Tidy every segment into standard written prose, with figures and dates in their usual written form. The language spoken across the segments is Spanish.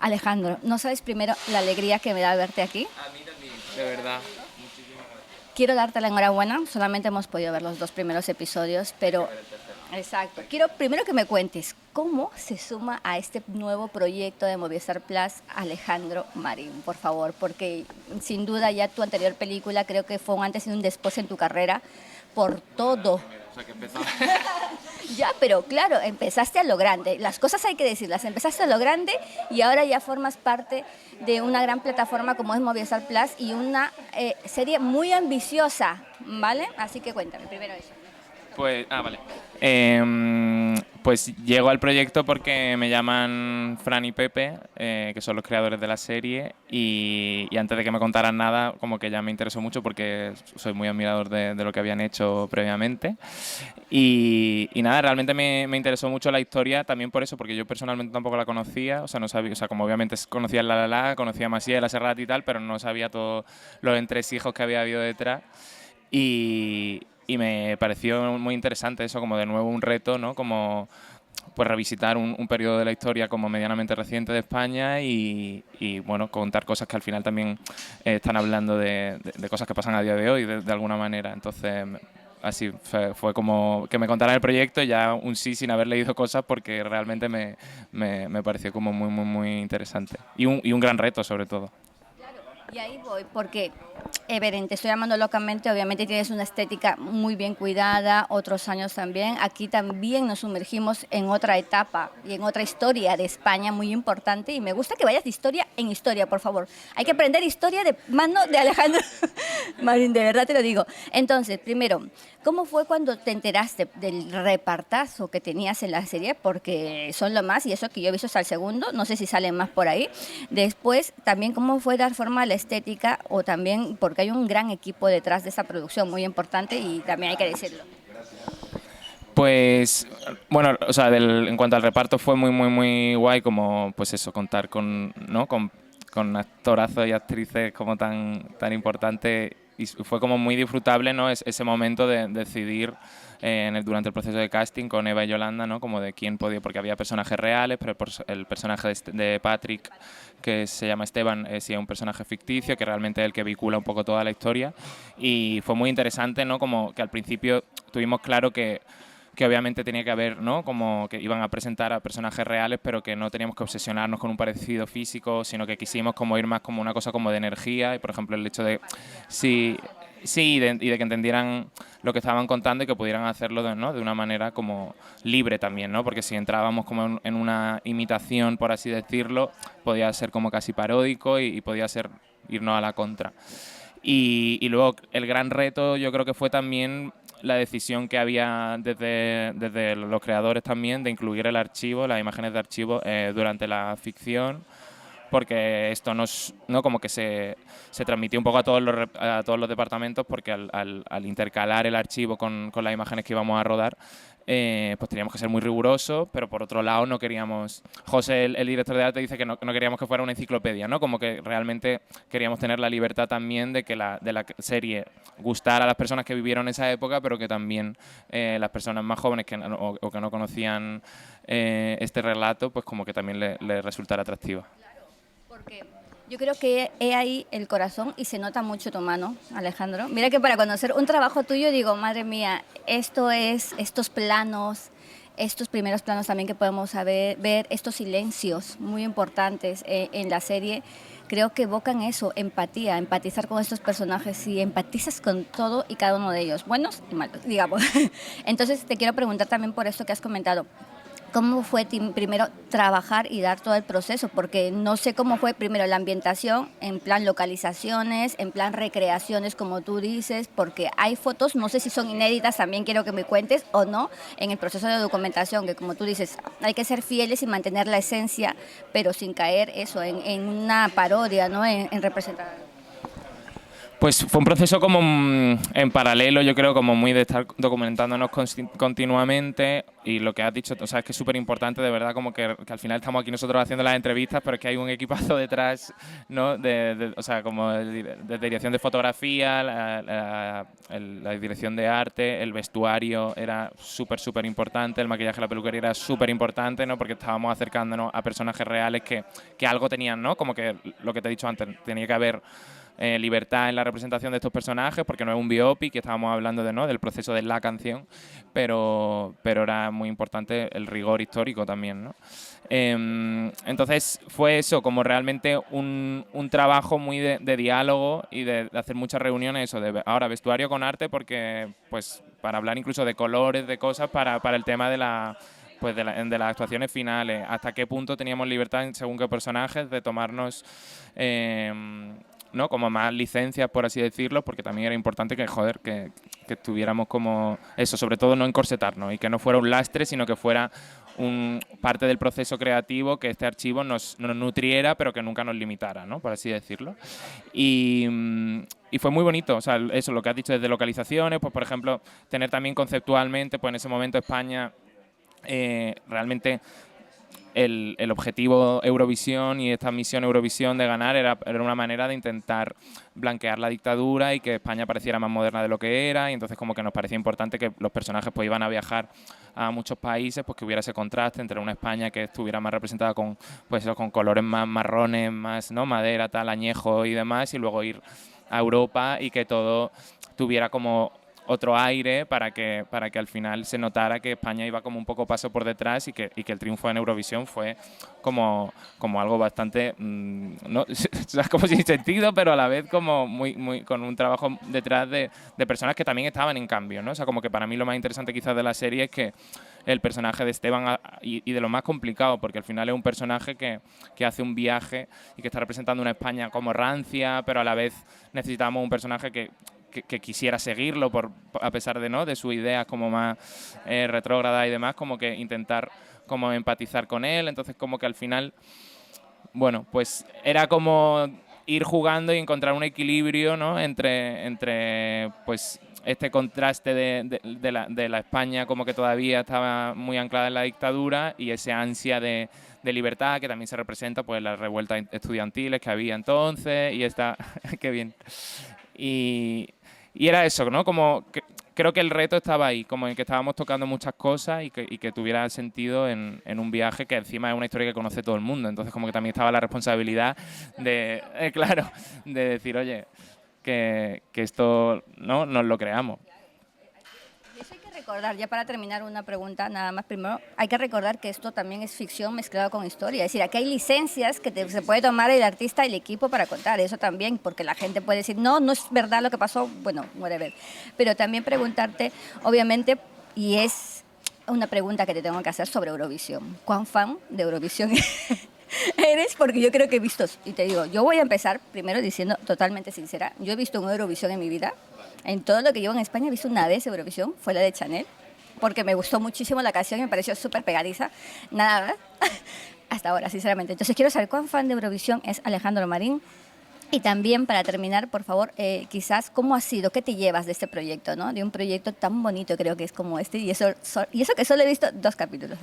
Alejandro, no sabes primero la alegría que me da verte aquí. A mí también, de verdad. Quiero darte la enhorabuena, solamente hemos podido ver los dos primeros episodios, pero exacto. Quiero primero que me cuentes cómo se suma a este nuevo proyecto de Movistar Plus Alejandro Marín, por favor, porque sin duda ya tu anterior película creo que fue un antes y un después en tu carrera por todo. O sea, que empezaba. Ya, pero claro, empezaste a lo grande. Las cosas hay que decirlas. Empezaste a lo grande y ahora ya formas parte de una gran plataforma como es Movistar Plus y una serie muy ambiciosa, ¿vale? Así que cuéntame primero eso. Pues, vale. Pues llego al proyecto porque me llaman Fran y Pepe, que son los creadores de la serie, y antes de que me contaran nada, como que ya me interesó mucho porque soy muy admirador de lo que habían hecho previamente. Y nada, realmente me interesó mucho la historia, también por eso, porque yo personalmente tampoco la conocía, o sea, no sabía, o sea, como obviamente conocía La La La, conocía a Masia, La Serrat y tal, pero no sabía todos los entresijos que había habido detrás. Y me pareció muy interesante eso, como de nuevo un reto, ¿no? Como pues revisitar un periodo de la historia como medianamente reciente de España y, bueno, contar cosas que al final también están hablando de cosas que pasan a día de hoy de alguna manera. Entonces, así fue como que me contaran el proyecto y ya un sí sin haber leído cosas porque realmente me pareció como muy, muy, muy interesante. Y un gran reto, sobre todo. Y ahí voy, porque, Everen, te estoy llamando locamente, obviamente tienes una estética muy bien cuidada, otros años también. Aquí también nos sumergimos en otra etapa y en otra historia de España muy importante y me gusta que vayas de historia en historia, por favor. Hay que aprender historia de mano de Alejandro Marín, de verdad te lo digo. Entonces, primero, ¿cómo fue cuando te enteraste del repartazo que tenías en la serie? Porque son lo más, y eso que yo he visto hasta el segundo, no sé si salen más por ahí. Después, también cómo fue dar forma a la estética, o también porque hay un gran equipo detrás de esta producción muy importante y también hay que decirlo. Pues, bueno, o sea, en cuanto al reparto fue muy, muy, muy guay, como, pues eso, contar con, ¿no? Con actorazos y actrices como tan importantes y fue como muy disfrutable, ¿no? Ese momento de decidir durante el proceso de casting con Eva y Yolanda, ¿no? Como de quién podía, porque había personajes reales, pero el personaje de Patrick, que se llama Esteban, sí es un personaje ficticio, que realmente es el que vincula un poco toda la historia y fue muy interesante, ¿no? Como que al principio tuvimos claro que obviamente tenía que haber, ¿no? Como que iban a presentar a personajes reales, pero que no teníamos que obsesionarnos con un parecido físico, sino que quisimos como ir más como una cosa como de energía, y por ejemplo el hecho de sí, sí y de que entendieran lo que estaban contando y que pudieran hacerlo ¿no? De una manera como libre también, ¿no? Porque si entrábamos como en una imitación, por así decirlo, podía ser como casi paródico y podía ser irnos a la contra. Y luego el gran reto yo creo que fue también la decisión que había desde los creadores también de incluir el archivo, las imágenes de archivo durante la ficción, porque esto no como que se transmitió un poco a todos los departamentos, porque al intercalar el archivo con las imágenes que íbamos a rodar, pues teníamos que ser muy rigurosos, pero por otro lado no queríamos... José, el director de arte, dice que no queríamos que fuera una enciclopedia, ¿no? Como que realmente queríamos tener la libertad también de que de la serie gustara a las personas que vivieron esa época, pero que también las personas más jóvenes o que no conocían este relato, pues como que también les resultara atractiva. Porque yo creo que he ahí el corazón y se nota mucho tu mano, Alejandro. Mira que para conocer un trabajo tuyo digo, madre mía, esto es, estos planos, estos primeros planos también que podemos ver estos silencios muy importantes en la serie, creo que evocan eso, empatía, empatizar con estos personajes y empatizas con todo y cada uno de ellos, buenos y malos, digamos. Entonces te quiero preguntar también por esto que has comentado. ¿Cómo fue primero trabajar y dar todo el proceso? Porque no sé cómo fue primero la ambientación, en plan localizaciones, en plan recreaciones, como tú dices, porque hay fotos, no sé si son inéditas, también quiero que me cuentes o no, en el proceso de documentación, que como tú dices, hay que ser fieles y mantener la esencia, pero sin caer eso en una parodia, ¿no? En representar. Pues fue un proceso como en paralelo, yo creo, como muy de estar documentándonos continuamente, y lo que has dicho, o sea, es que es súper importante, de verdad, como que al final estamos aquí nosotros haciendo las entrevistas, pero es que hay un equipazo detrás, ¿no? O sea, como de dirección de fotografía, la dirección de arte, el vestuario era súper importante, el maquillaje, la peluquería era súper importante, ¿no? Porque estábamos acercándonos a personajes reales que algo tenían, ¿no? Como que lo que te he dicho antes, tenía que haber libertad en la representación de estos personajes, porque no es un biopic, que estábamos hablando de, ¿no? del proceso de la canción, pero era muy importante el rigor histórico también, ¿no? Entonces fue eso, como realmente un trabajo muy de diálogo y de hacer muchas reuniones, eso, de ahora vestuario con arte, porque pues para hablar incluso de colores, de cosas, para el tema de la pues de las actuaciones finales, hasta qué punto teníamos libertad según qué personajes de tomarnos ¿no? como más licencias, por así decirlo, porque también era importante que, joder, que estuviéramos como eso, sobre todo no encorsetarnos y que no fuera un lastre, sino que fuera parte del proceso creativo, que este archivo nos nutriera, pero que nunca nos limitara, ¿no? por así decirlo. Y fue muy bonito, o sea, eso, lo que has dicho desde localizaciones, pues por ejemplo, tener también conceptualmente, pues en ese momento España realmente el objetivo Eurovisión y esta misión Eurovisión de ganar era una manera de intentar blanquear la dictadura y que España pareciera más moderna de lo que era, y entonces como que nos parecía importante que los personajes pues iban a viajar a muchos países, pues que hubiera ese contraste entre una España que estuviera más representada con pues eso, con colores más marrones, más no madera, tal, añejo y demás, y luego ir a Europa y que todo tuviera como otro aire para que al final se notara que España iba como un poco paso por detrás y que el triunfo en Eurovisión fue como algo bastante, no, como sin sentido, pero a la vez como muy con un trabajo detrás de personas que también estaban en cambio, ¿no? O sea, como que para mí lo más interesante quizás de la serie es que el personaje de Esteban, y de lo más complicado, porque al final es un personaje que hace un viaje y que está representando una España como rancia, pero a la vez necesitamos un personaje que quisiera seguirlo a pesar de no de sus ideas como más retrógradas y demás, como que intentar como empatizar con él. Entonces como que al final, bueno, pues era como ir jugando y encontrar un equilibrio, ¿no? entre pues este contraste de la España como que todavía estaba muy anclada en la dictadura, y ese ansia de libertad que también se representa pues en las revueltas estudiantiles que había entonces, y está qué bien. Y era eso, ¿no? Como que, creo que el reto estaba ahí, como en que estábamos tocando muchas cosas y que tuviera sentido en un viaje que encima es una historia que conoce todo el mundo. Entonces como que también estaba la responsabilidad de, claro, de decir, oye, que esto no nos lo creamos. Y eso hay que recordar, ya para terminar una pregunta, nada más primero, hay que recordar que esto también es ficción mezclada con historia. Es decir, aquí hay licencias que se puede tomar el artista y el equipo para contar, eso también, porque la gente puede decir, no, no es verdad lo que pasó, bueno, whatever. Pero también preguntarte, obviamente, y es una pregunta que te tengo que hacer sobre Eurovisión. ¿Cuán fan de Eurovisión eres? Porque yo creo que he visto, y te digo, yo voy a empezar primero diciendo totalmente sincera, yo he visto un Eurovisión en mi vida. En todo lo que llevo en España he visto una vez Eurovisión, fue la de Chanel, porque me gustó muchísimo la canción y me pareció súper pegadiza. Nada, hasta ahora, sinceramente. Entonces quiero saber cuán fan de Eurovisión es Alejandro Marín. Y también, para terminar, por favor, quizás, ¿cómo ha sido? ¿Qué te llevas de este proyecto, no? De un proyecto tan bonito, creo que es como este, y eso que solo he visto 2 capítulos.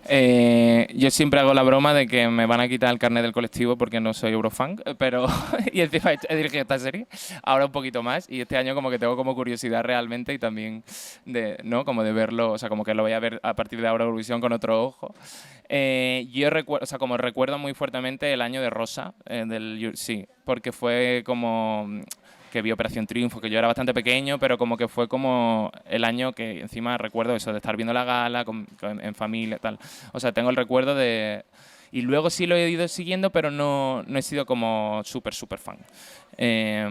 Yo siempre hago la broma de que me van a quitar el carnet del colectivo porque no soy eurofan, pero y encima he dirigido esta serie, ahora un poquito más, y este año como que tengo como curiosidad realmente, y también ¿no? como de verlo, o sea, como que lo voy a ver a partir de ahora Eurovisión con otro ojo. Yo recuerdo, o sea, como recuerdo muy fuertemente el año de Rosa, sí, porque fue como que vi Operación Triunfo, que yo era bastante pequeño, pero como que fue como el año que encima recuerdo eso, de estar viendo la gala en familia, tal. O sea, tengo el recuerdo de... Y luego sí lo he ido siguiendo, pero no he sido como súper fan.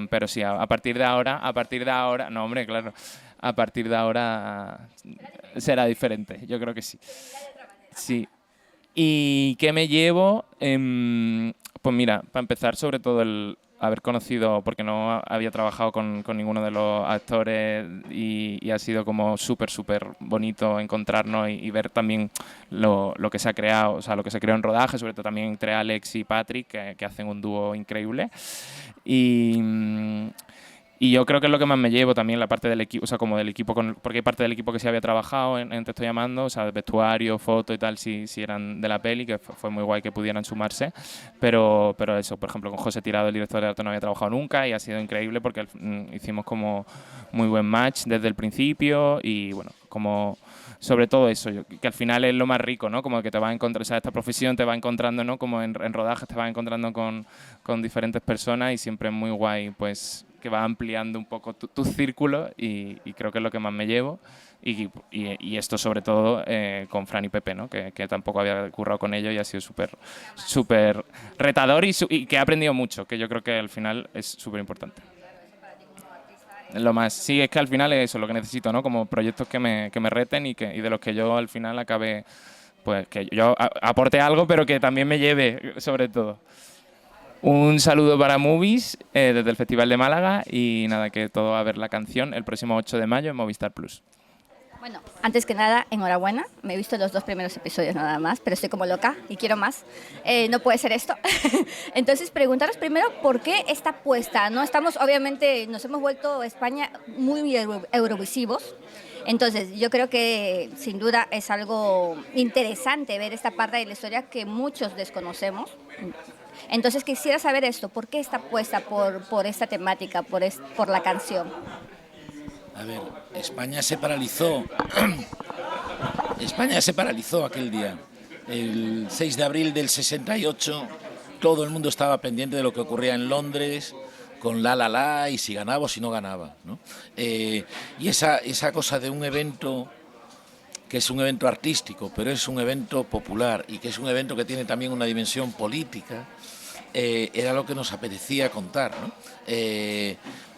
Pero sí, a partir de ahora, no hombre, claro, a partir de ahora será diferente, yo creo que sí. Sí. ¿Y qué me llevo? Pues mira, para empezar, sobre todo el haber conocido, porque no había trabajado con ninguno de los actores y ha sido como súper, súper bonito encontrarnos y ver también lo que se ha creado, o sea, lo que se creó en rodaje, sobre todo también entre Alex y Patrick, que hacen un dúo increíble. Y, y yo creo que es lo que más me llevo también, la parte del equipo, o sea, como del equipo, porque hay parte del equipo que sí había trabajado en Te estoy llamando, o sea, vestuario, foto y tal, sí eran de la peli, que fue muy guay que pudieran sumarse, pero eso, por ejemplo, con José Tirado, el director de arte, no había trabajado nunca y ha sido increíble porque hicimos como muy buen match desde el principio y bueno, como sobre todo eso, que al final es lo más rico, ¿no? Como que te vas a encontrar, o sea, esta profesión te va encontrando, ¿no? Como en rodajes te vas encontrando con diferentes personas y siempre es muy guay, pues que va ampliando un poco tu círculo y creo que es lo que más me llevo. Y esto sobre todo con Fran y Pepe, ¿no? que tampoco había currado con ellos y ha sido súper retador y que he aprendido mucho, que yo creo que al final es súper importante. Lo más, sí, es que al final es eso lo que necesito, ¿no? Como proyectos que me reten y de los que yo al final acabe, pues que yo aporte algo, pero que también me lleve, sobre todo. Un saludo para Movies desde el Festival de Málaga y nada, que todo va a ver la canción el próximo 8 de mayo en Movistar Plus. Bueno, antes que nada, enhorabuena. Me he visto los 2 primeros episodios nada más, pero estoy como loca y quiero más. No puede ser esto. Entonces, preguntaros primero por qué esta apuesta, ¿no? Estamos, obviamente, nos hemos vuelto España muy eurovisivos. Entonces, yo creo que sin duda es algo interesante ver esta parte de la historia que muchos desconocemos. Entonces, quisiera saber esto, ¿por qué esta apuesta por esta temática, por la canción? A ver, España se paralizó. España se paralizó aquel día. El 6 de abril del 68, todo el mundo estaba pendiente de lo que ocurría en Londres, con La La La, y si ganaba o si no ganaba, ¿no? Y esa cosa de un evento que es un evento artístico, pero es un evento popular y que es un evento que tiene también una dimensión política, era lo que nos apetecía contar, ¿no?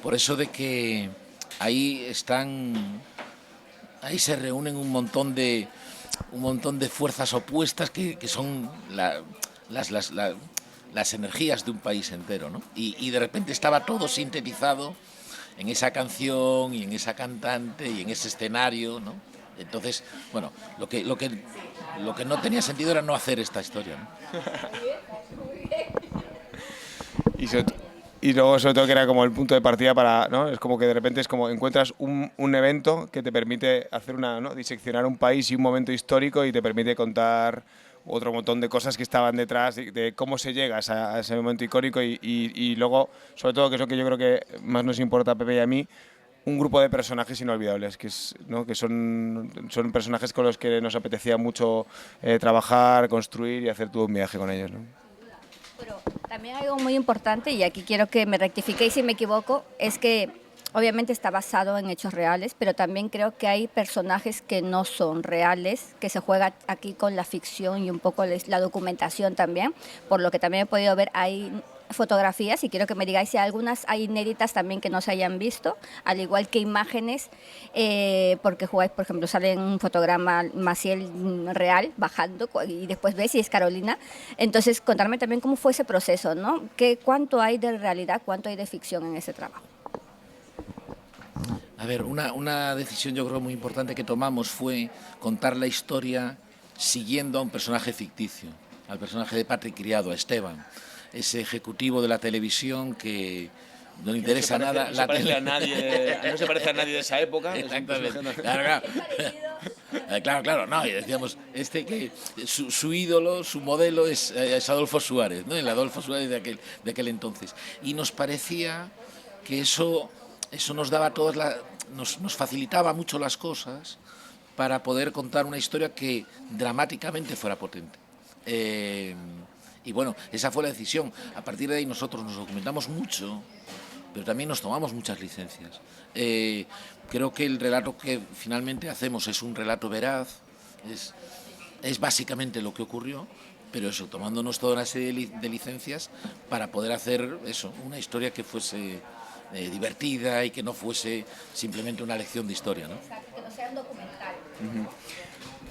Por eso de que ahí se reúnen un montón de fuerzas opuestas que son las energías de un país entero, ¿no? Y de repente estaba todo sintetizado en esa canción y en esa cantante y en ese escenario, ¿no? Entonces, bueno, lo que no tenía sentido era no hacer esta historia, ¿no? Y luego sobre todo que era como el punto de partida para, ¿no? Es como que de repente es como encuentras un evento que te permite hacer ¿no? diseccionar un país y un momento histórico y te permite contar otro montón de cosas que estaban detrás de cómo se llega a ese momento icónico y luego, sobre todo, que es lo que yo creo que más nos importa a Pepe y a mí, un grupo de personajes inolvidables, ¿no? Que son personajes con los que nos apetecía mucho trabajar, construir y hacer todo un viaje con ellos, ¿no? Pero también hay algo muy importante, y aquí quiero que me rectifiquéis si me equivoco, es que obviamente está basado en hechos reales, pero también creo que hay personajes que no son reales, que se juega aquí con la ficción y un poco la documentación también, por lo que también he podido ver hay fotografías y quiero que me digáis si algunas hay inéditas también que no se hayan visto, al igual que imágenes, porque jugáis, por ejemplo, sale en un fotograma Maciel real bajando y después ves si es Carolina. Entonces, contarme también cómo fue ese proceso, ¿no? ¿Cuánto hay de realidad, cuánto hay de ficción en ese trabajo? A ver, una decisión yo creo muy importante que tomamos fue contar la historia siguiendo a un personaje ficticio, al personaje de Patrick Criado, a Esteban, ese ejecutivo de la televisión que no le interesa nada. No se parece a nadie de esa época. Exactamente. Claro, no, y decíamos, que su ídolo, su modelo es Adolfo Suárez, ¿no? El Adolfo Suárez de aquel entonces. Y nos parecía que eso nos daba nos facilitaba mucho las cosas para poder contar una historia que dramáticamente fuera potente. Y bueno, esa fue la decisión. A partir de ahí nosotros nos documentamos mucho, pero también nos tomamos muchas licencias. Creo que el relato que finalmente hacemos es un relato veraz, es básicamente lo que ocurrió, pero eso, tomándonos toda una serie de licencias para poder hacer eso, una historia que fuese divertida y que no fuese simplemente una lección de historia, ¿no? Exacto, que no sea un documental.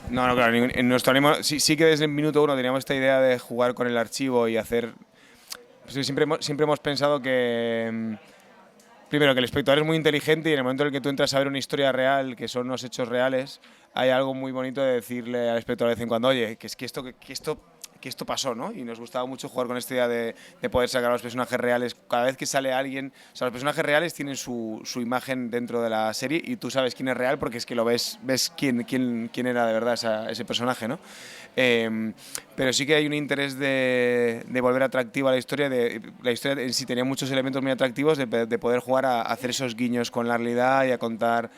No, claro, en nuestro ánimo sí que desde el minuto 1 teníamos esta idea de jugar con el archivo y hacer pues siempre hemos pensado que, primero, que el espectador es muy inteligente y en el momento en el que tú entras a ver una historia real, que son unos hechos reales, hay algo muy bonito de decirle al espectador de vez en cuando, oye, que esto pasó, ¿no? Y nos gustaba mucho jugar con esta idea de poder sacar a los personajes reales. Cada vez que sale alguien, o sea, los personajes reales tienen su imagen dentro de la serie y tú sabes quién es real porque es que lo ves quién era de verdad ese personaje, ¿no? Pero sí que hay un interés de volver atractiva la historia. La historia en sí tenía muchos elementos muy atractivos de poder jugar a hacer esos guiños con la realidad y a contar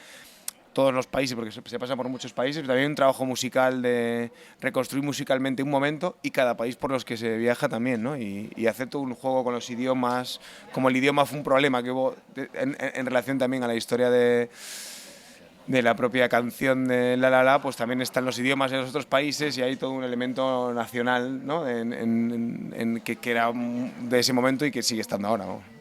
todos los países, porque se pasa por muchos países, pero también hay un trabajo musical de reconstruir musicalmente un momento y cada país por los que se viaja también, ¿no? Y hacer todo un juego con los idiomas, como el idioma fue un problema que hubo en relación también a la historia de la propia canción de La La La, pues también están los idiomas de los otros países y hay todo un elemento nacional, ¿no? Que era de ese momento y que sigue estando ahora, ¿no?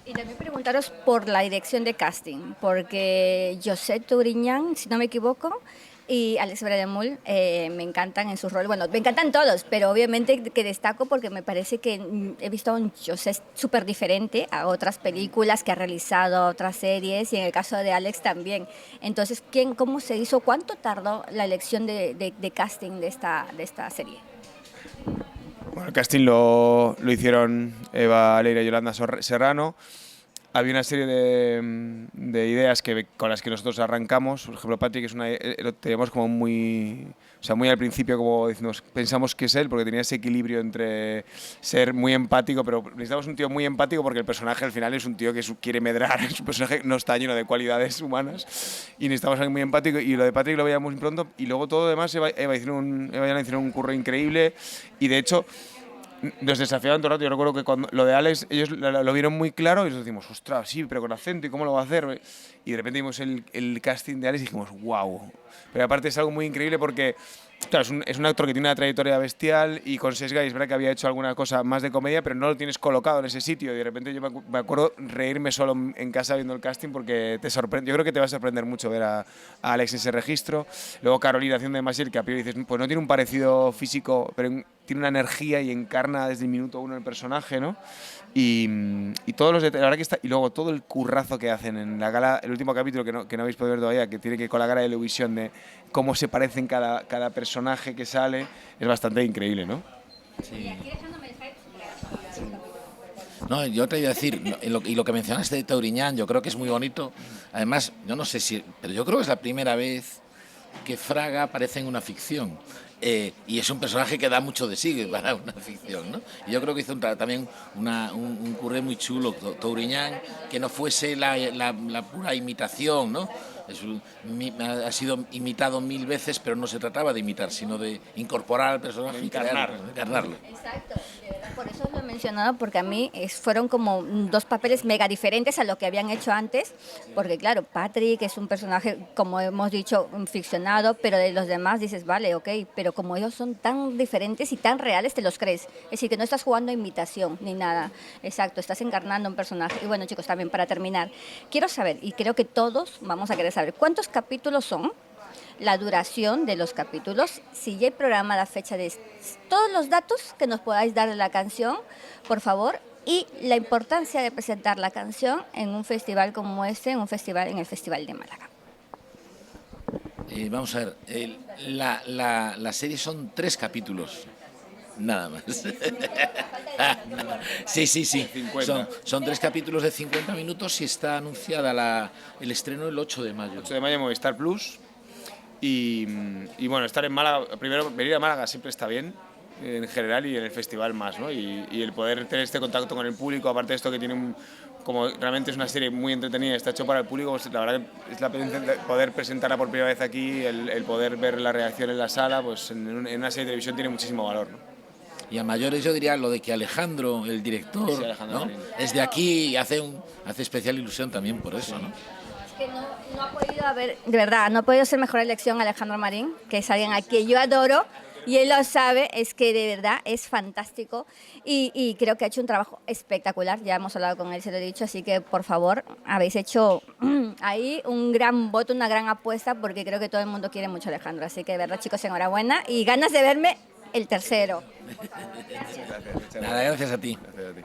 Y también preguntaros por la dirección de casting, porque José Touriñán, si no me equivoco, y Alex Brademul me encantan en sus roles. Bueno, me encantan todos, pero obviamente que destaco porque me parece que he visto a un José súper diferente a otras películas que ha realizado, a otras series, y en el caso de Alex también. Entonces, ¿cómo se hizo? ¿Cuánto tardó la elección de casting de esta serie? Bueno, el casting lo hicieron Eva Leira y Yolanda Serrano. Había una serie de ideas con las que nosotros arrancamos. Por ejemplo, Patrick lo teníamos como muy al principio, como decimos, pensamos que es él, porque tenía ese equilibrio entre ser muy empático, pero necesitamos un tío muy empático porque el personaje al final es un tío que quiere medrar, su personaje no está lleno de cualidades humanas y necesitamos a alguien muy empático, y lo de Patrick lo veíamos muy pronto, y luego todo lo demás, Eva y Ana hicieron un curro increíble, y de hecho nos desafiaban todo el rato. Yo recuerdo que cuando lo de Alex, ellos lo vieron muy claro y nos decimos, ostras, sí, pero con acento, ¿y cómo lo va a hacer? Y de repente vimos el casting de Alex y dijimos, wow. Pero aparte es algo muy increíble porque, claro, es un actor que tiene una trayectoria bestial y con Sesgay es verdad que había hecho alguna cosa más de comedia, pero no lo tienes colocado en ese sitio. Y de repente yo me acuerdo reírme solo en casa viendo el casting porque te sorprende. Yo creo que te va a sorprender mucho ver a Alex en ese registro. Luego Carolina haciendo de Masiel, que a priori dices, pues no tiene un parecido físico, pero tiene una energía y encarna desde el minuto uno el personaje, ¿no? Y todos los detalles, la verdad que está, y luego todo el currazo que hacen en la gala, el último capítulo que no habéis podido ver todavía, que tiene que con la gala de Eurovisión, de cómo se parecen cada personaje que sale, es bastante increíble, ¿no? Sí. No, yo te iba a decir, y lo que mencionaste de Touriñán, yo creo que es muy bonito. Además, yo no sé si, pero yo creo que es la primera vez que Fraga aparece en una ficción. Y es un personaje que da mucho de sí para una ficción, ¿no? Y yo creo que hizo también un curré muy chulo, Touriñán, que no fuese la pura imitación, ¿no? Ha sido imitado 1000 veces, pero no se trataba de imitar, sino de incorporar al personaje y encarnarlo. Exacto, de verdad, por eso lo he mencionado, porque a mí fueron como dos papeles mega diferentes a lo que habían hecho antes, porque claro, Patrick es un personaje, como hemos dicho, ficcionado, pero de los demás dices, vale, ok, pero como ellos son tan diferentes y tan reales, te los crees. Es decir, que no estás jugando a imitación ni nada. Exacto, estás encarnando un personaje. Y bueno, chicos, también para terminar, quiero saber, y creo que todos vamos a querer saber, ¿cuántos capítulos son? La duración de los capítulos, si ya hay programada fecha de todos los datos que nos podáis dar de la canción, por favor, y la importancia de presentar la canción en un festival como este, en el Festival de Málaga. Vamos a ver, la serie son 3 capítulos, nada más. Sí. Son 3 capítulos de 50 minutos y está anunciada el estreno el 8 de mayo. 8 de mayo en Movistar Plus. Y bueno, estar en Málaga, primero venir a Málaga siempre está bien, en general, y en el festival más, ¿no? Y el poder tener este contacto con el público, aparte de esto que tiene como realmente es una serie muy entretenida, está hecho para el público, pues la verdad es la poder presentarla por primera vez aquí, el poder ver la reacción en la sala, pues en una serie de televisión tiene muchísimo valor, ¿no? Y a mayores yo diría lo de que Alejandro, el director, sí, Alejandro, ¿no? Es de aquí y hace especial ilusión también por eso, ¿no? Que no ha podido haber, de verdad, no ha podido ser mejor elección Alejandro Marín, que es alguien a quien yo adoro, y él lo sabe, es que de verdad es fantástico, y creo que ha hecho un trabajo espectacular, ya hemos hablado con él, se lo he dicho, así que por favor, habéis hecho ahí un gran voto, una gran apuesta, porque creo que todo el mundo quiere mucho a Alejandro, así que de verdad, chicos, enhorabuena, y ganas de verme el tercero. Nada, gracias a ti. Gracias a ti.